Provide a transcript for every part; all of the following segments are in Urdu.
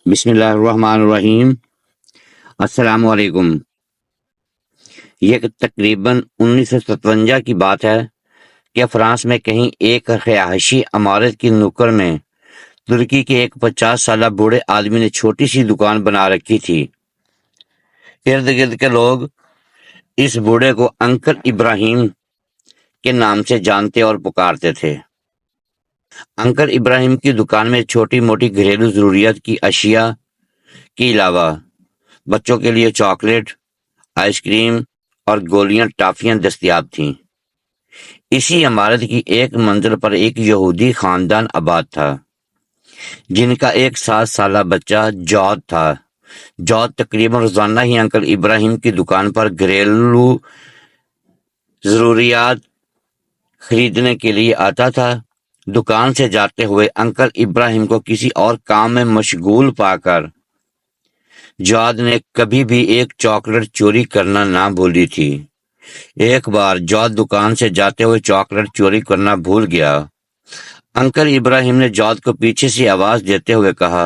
بسم اللہ الرحمن الرحیم۔ السلام علیکم۔ یہ تقریباً 1957 کی بات ہے کہ فرانس میں کہیں ایک رہائشی عمارت کی نکڑ میں ترکی کے ایک 50 سالہ بوڑھے آدمی نے چھوٹی سی دکان بنا رکھی تھی۔ ارد گرد کے لوگ اس بوڑھے کو انکل ابراہیم کے نام سے جانتے اور پکارتے تھے۔ انکل ابراہیم کی دکان میں چھوٹی موٹی گھریلو ضروریات کی اشیاء کے علاوہ بچوں کے لیے چاکلیٹ، آئس کریم اور گولیاں ٹافیاں دستیاب تھیں۔ اسی عمارت کی ایک منزل پر ایک یہودی خاندان آباد تھا جن کا ایک 7 سالہ بچہ جارج تھا۔ جارج تقریباً روزانہ ہی انکل ابراہیم کی دکان پر گھریلو ضروریات خریدنے کے لیے آتا تھا۔ دکان سے جاتے ہوئے انکل ابراہیم کو کسی اور کام میں مشغول پا کر جارج نے کبھی بھی ایک چاکلیٹ چوری کرنا نہ بھولی تھی۔ ایک بار جارج دکان سے جاتے ہوئے چاکلیٹ چوری کرنا بھول گیا۔ انکل ابراہیم نے جارج کو پیچھے سے آواز دیتے ہوئے کہا،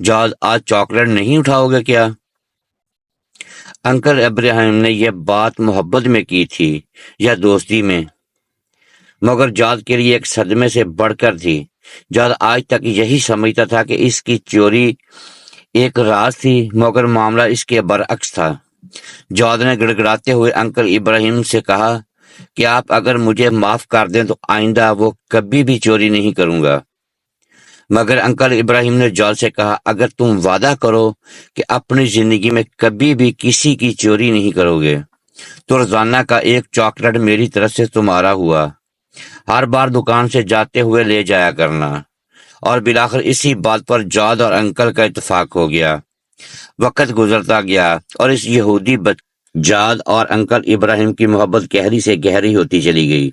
جارج آج چاکلیٹ نہیں اٹھاؤ گے کیا؟ انکل ابراہیم نے یہ بات محبت میں کی تھی یا دوستی میں، مگر جارج کے لیے ایک صدمے سے بڑھ کر تھی۔ جارج آج تک یہی سمجھتا تھا کہ اس کی چوری ایک راز تھی، مگر معاملہ اس کے برعکس تھا۔ جارج نے گڑگڑاتے ہوئے انکل ابراہیم سے کہا کہ آپ اگر مجھے معاف کر دیں تو آئندہ وہ کبھی بھی چوری نہیں کروں گا۔ مگر انکل ابراہیم نے جارج سے کہا، اگر تم وعدہ کرو کہ اپنی زندگی میں کبھی بھی کسی کی چوری نہیں کرو گے تو روزانہ کا ایک چاکلیٹ میری طرف سے تمہارا ہوا، ہر بار دکان سے جاتے ہوئے لے جایا کرنا۔ اور بالآخر اسی بات پر جارج اور انکل کا اتفاق ہو گیا۔ وقت گزرتا گیا اور اس یہودی جارج اور انکل ابراہیم کی محبت گہری سے گہری ہوتی چلی گئی،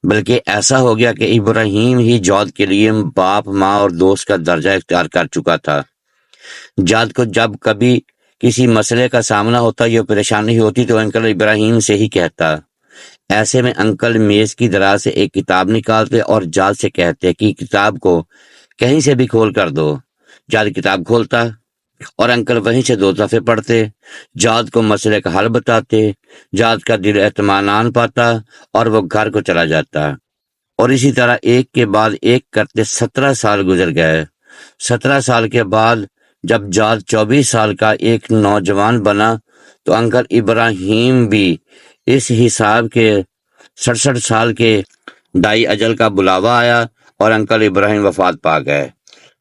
بلکہ ایسا ہو گیا کہ ابراہیم ہی جارج کے لیے باپ، ماں اور دوست کا درجہ اختیار کر چکا تھا۔ جارج کو جب کبھی کسی مسئلے کا سامنا ہوتا یا پریشانی ہوتی تو انکل ابراہیم سے ہی کہتا۔ ایسے میں انکل میز کی دراز سے ایک کتاب نکالتے اور جارج سے کہتے کہ کتاب کو کہیں سے بھی کھول کر دو۔ جارج کتاب کھولتا اور انکل وہیں سے 2 صفحے پڑھتے، جارج کو مسئلے کا حل بتاتے۔ جارج کا دل اطمینان پاتا اور وہ گھر کو چلا جاتا، اور اسی طرح ایک کے بعد ایک کرتے 17 سال گزر گئے۔ 17 سال کے بعد جب جارج 24 سال کا ایک نوجوان بنا تو انکل ابراہیم بھی اس حساب کے 67 سال کے دائی اجل کا بلاوا آیا اور انکل ابراہیم وفات پا گئے۔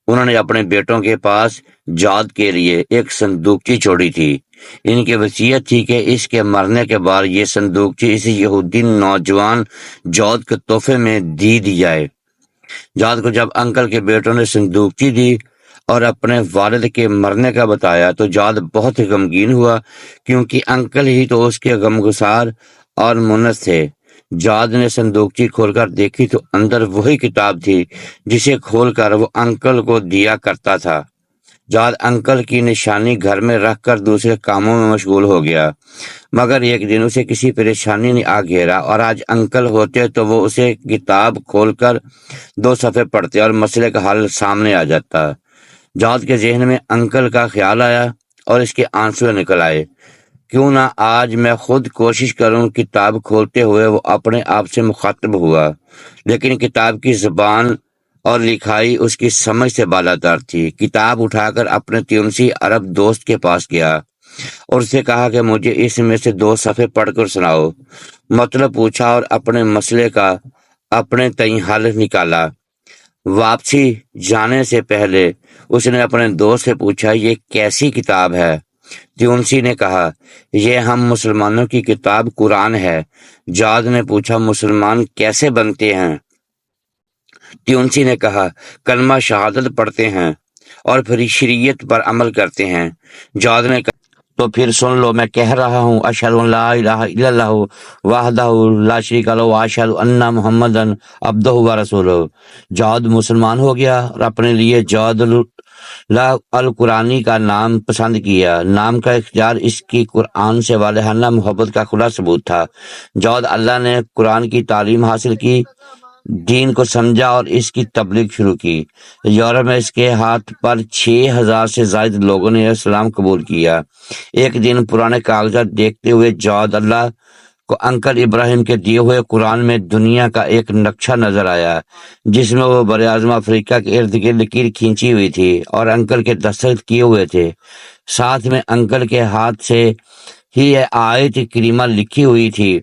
انہوں نے اپنے بیٹوں کے پاس جارج کے لیے ایک صندوقچی چھوڑی تھی۔ ان کی وصیت تھی کہ اس کے مرنے کے بعد یہ صندوقچی اس یہودی نوجوان جارج کے تحفے میں دی جائے۔ جارج کو جب انکل کے بیٹوں نے صندوقچی دی اور اپنے والد کے مرنے کا بتایا تو جارج بہت غمگین ہوا، کیونکہ انکل ہی تو اس کے غمگسار اور مونس تھے۔ جارج نے صندوقچی کھول کر دیکھی تو اندر وہی کتاب تھی جسے کھول کر وہ انکل کو دیا کرتا تھا۔ جارج انکل کی نشانی گھر میں رکھ کر دوسرے کاموں میں مشغول ہو گیا، مگر ایک دن اسے کسی پریشانی نے آ گھیرا اور آج انکل ہوتے تو وہ اسے کتاب کھول کر 2 صفحے پڑھتے اور مسئلے کا حل سامنے آ جاتا۔ جارج کے ذہن میں انکل کا خیال آیا اور اس کے آنسو نکل آئے۔ کیوں نہ آج میں خود کوشش کروں۔ کتاب کھولتے ہوئے وہ اپنے آپ سے مخاطب ہوا، لیکن کتاب کی زبان اور لکھائی اس کی سمجھ سے بالاتر تھی۔ کتاب اٹھا کر اپنے تیونسی عرب دوست کے پاس گیا اور اسے کہا کہ مجھے اس میں سے 2 صفحے پڑھ کر سناؤ۔ مطلب پوچھا اور اپنے مسئلے کا اپنے تئیں حل نکالا۔ واپسی جانے سے پہلے اس نے اپنے دوست سے پوچھا، یہ کیسی کتاب ہے؟ تیونسی نے کہا، یہ ہم مسلمانوں کی کتاب قرآن ہے۔ جارج نے پوچھا، مسلمان کیسے بنتے ہیں؟ تیونسی نے کہا، کلمہ شہادت پڑھتے ہیں اور پھر شریعت پر عمل کرتے ہیں۔ جارج نے کہا، تو پھر سن لو، میں کہہ رہا ہوں، اشہد ان لا الہ الا اللہ وحدہ لا شریک لہ واشہد ان محمدً عبدہ ورسولہ۔ جارج مسلمان ہو گیا اور اپنے لیے جارج القرآنی کا نام پسند کیا۔ نام کا اختیار اس کی قرآن سے والہانہ محبت کا کھلا ثبوت تھا۔ جارج اللہ نے قرآن کی تعلیم حاصل کی دین کو سمجھا اور اس کی تبلیغ شروع کی۔ یورپ میں اس کے ہاتھ پر 6,000 سے زائد لوگوں نے اسلام قبول کیا۔ ایک دن پرانے کاغذات دیکھتے ہوئے جواد اللہ کو انکل ابراہیم کے دیے ہوئے قرآن میں دنیا کا ایک نقشہ نظر آیا، جس میں وہ براعظم افریقہ کے ارد گرد لکیر کھینچی ہوئی تھی اور انکل کے دستخط کیے ہوئے تھے۔ ساتھ میں انکل کے ہاتھ سے ہی یہ آیت کریمہ لکھی ہوئی تھی: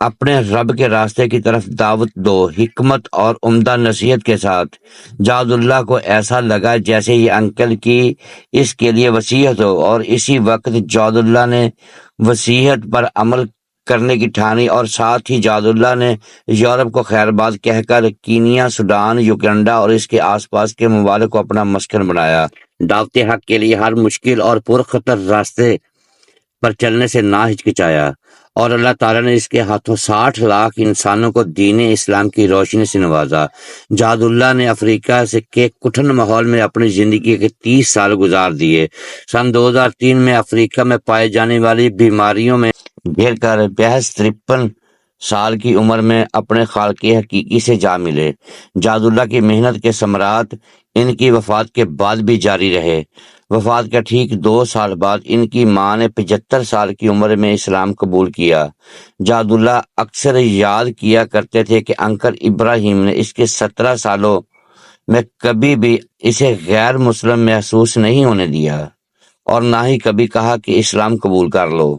اپنے رب کے راستے کی طرف دعوت دو، حکمت اور عمدہ نصیحت کے ساتھ۔ جواد اللہ کو ایسا لگا جیسے یہ انکل کی اس کے لیے وصیت ہو، اور اسی وقت جواد اللہ نے وصیت پر عمل کرنے کی ٹھانی، اور ساتھ ہی جواد اللہ نے یورپ کو خیرباد کہہ کر کینیا، سوڈان، یوگنڈا اور اس کے آس پاس کے ممالک کو اپنا مسکن بنایا۔ دعوت حق کے لیے ہر مشکل اور پرخطر راستے پر چلنے سے نہ ہچکچایا، اور اللہ تعالیٰ نے اس کے ہاتھوں 60 لاکھ انسانوں کو دین اسلام کی روشنی سے نوازا۔ جواد اللہ نے افریقہ کے کٹھن ماحول میں اپنی زندگی کے 30 سال گزار دیے۔ سن 2003 میں افریقہ میں پائے جانے والی بیماریوں میں گھر کر محض 53 سال کی عمر میں اپنے خالق حقیقی سے جا ملے۔ جواد اللہ کی محنت کے ثمرات ان کی وفات کے بعد بھی جاری رہے۔ وفات کے ٹھیک 2 سال بعد ان کی ماں نے 75 سال کی عمر میں اسلام قبول کیا۔ جواد اللہ اکثر یاد کیا کرتے تھے کہ انکل ابراہیم نے اس کے 17 سالوں میں کبھی بھی اسے غیر مسلم محسوس نہیں ہونے دیا، اور نہ ہی کبھی کہا کہ اسلام قبول کر لو،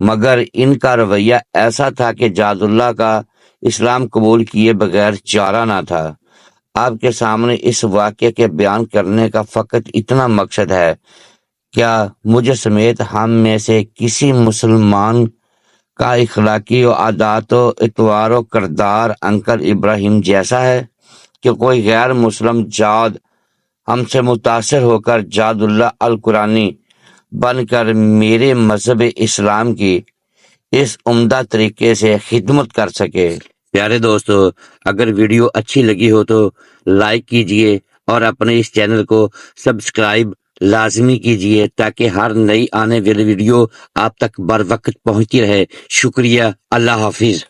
مگر ان کا رویہ ایسا تھا کہ جواد اللہ کا اسلام قبول کیے بغیر چارہ نہ تھا۔ آپ کے سامنے اس واقعے کے بیان کرنے کا فقط اتنا مقصد ہے: کیا مجھے سمیت ہم میں سے کسی مسلمان کا اخلاقی و عادات و اطوار و کردار انکل ابراہیم جیسا ہے کہ کوئی غیر مسلم جواد ہم سے متاثر ہو کر جواد اللہ القرآنی بن کر میرے مذہب اسلام کی اس عمدہ طریقے سے خدمت کر سکے؟ پیارے دوستو، اگر ویڈیو اچھی لگی ہو تو لائک کیجئے اور اپنے اس چینل کو سبسکرائب لازمی کیجئے تاکہ ہر نئی آنے والی ویڈیو آپ تک بر وقت پہنچتی رہے۔ شکریہ، اللہ حافظ۔